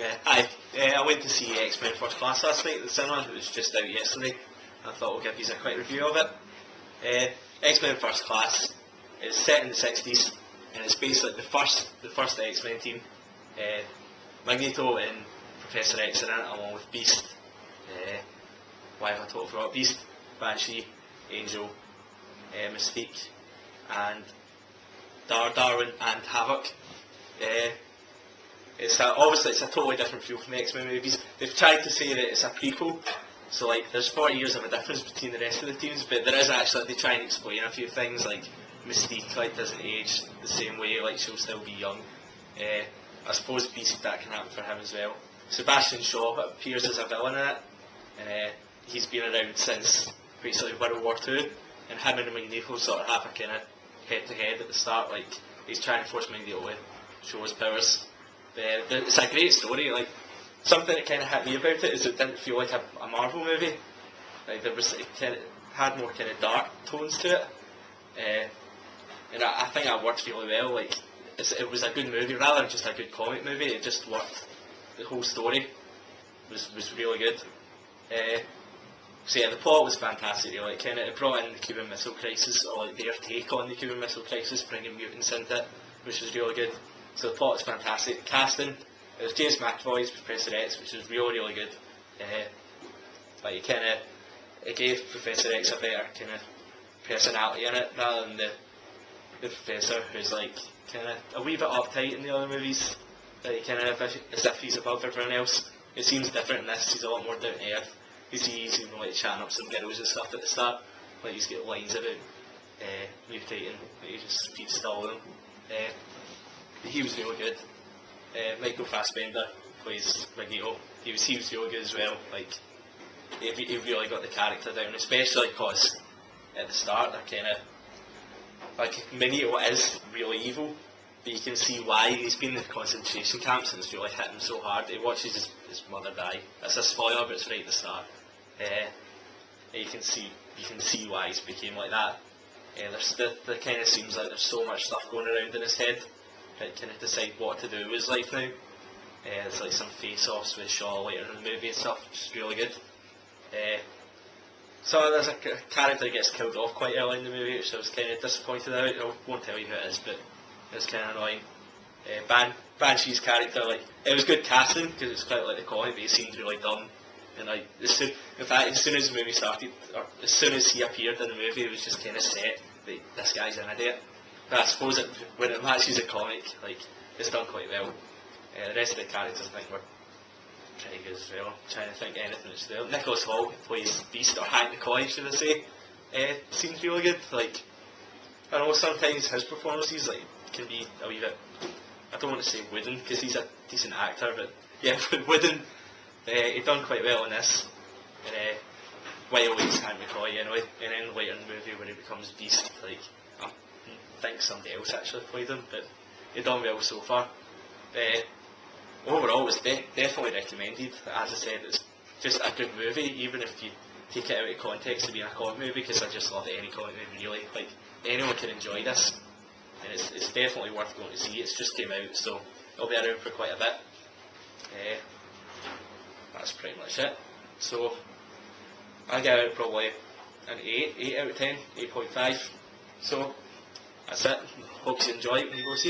Hi, I went to see X-Men First Class last night at the cinema. It was just out yesterday. I thought we'll give you a quick review of it. X-Men First Class is set in the 60s, and it's basically the first X-Men team. Magneto and Professor X are in it, along with Beast. Why have I totally forgot? Beast, Banshee, Angel, Mystique, and Darwin and Havoc. Obviously it's a totally different feel from the X-Men movies. They've tried to say that it's a prequel, so like there's 40 years of a difference between the rest of the teams, but there is actually, they try and explain a few things, like Mystique doesn't age the same way, she'll still be young. I suppose Beast, that can happen for him as well. Sebastian Shaw appears as a villain in it, and he's been around since basically World War II, and him and Magneto sort of have a kind of head-to-head at the start, he's trying to force Magneto to show his powers. It's a great story. Something that kind of hit me about it is it didn't feel like a Marvel movie. It had more kind of dark tones to it, and I think that worked really well. It was a good movie rather than just a good comic movie. It just worked. The whole story was really good. So yeah, the plot was fantastic. Really, it brought in the Cuban Missile Crisis, or their take on the Cuban Missile Crisis, bringing mutants into it, which was really good. So the plot was fantastic. Casting, it was James McAvoy's Professor X, which was really good. It gave Professor X a better kind of personality in it, rather than the Professor who's a wee bit uptight in the other movies, as if he's above everyone else. It seems different in this. He's a lot more down to earth. He's even chatting up some girls and stuff at the start. He's got lines about mutating. He just speaks to all of them. He was really good. Michael Fassbender plays Magneto. He was really good as well. He really got the character down, especially because at the start they're Magneto is really evil, but you can see why. He's been in the concentration camps and it's really hit him so hard. He watches his mother die. It's a spoiler, but it's right at the start. You can see why he's became like that. There kind of seems like there's so much stuff going around in his head. Kind of decide what to do with his life now. There's some face-offs with Shaw later in the movie and stuff, which is really good. So there's a character that gets killed off quite early in the movie, which I was kind of disappointed about. I won't tell you who it is, but it was kind of annoying. Banshee's character, it was good casting because it was quite like the comic, but he seemed really dumb. And as soon as the movie started, or as soon as he appeared in the movie, it was just kind of set that this guy's an idiot. But I suppose when it matches a comic, it's done quite well. The rest of the characters I think were pretty good as well. I'm trying to think of anything that's there. Nicholas Hall plays Beast, or Hank McCoy should I say. Seems really good. I know sometimes his performances can be a wee bit, I don't want to say wooden because he's a decent actor, but yeah, wooden. He done quite well in this. While he's Hank McCoy anyway, and then later in the movie when he becomes Beast, I think somebody else actually played him, but he done well so far. Overall, it's definitely recommended. As I said, it's just a good movie, even if you take it out of context to being a comic movie, because I just love any comic movie really. Anyone can enjoy this, and it's definitely worth going to see. It's just came out, so it'll be around for quite a bit. That's pretty much it. So I give it probably an 8 out of 10, 8.5. So that's it. Hope you enjoy it when you go see it.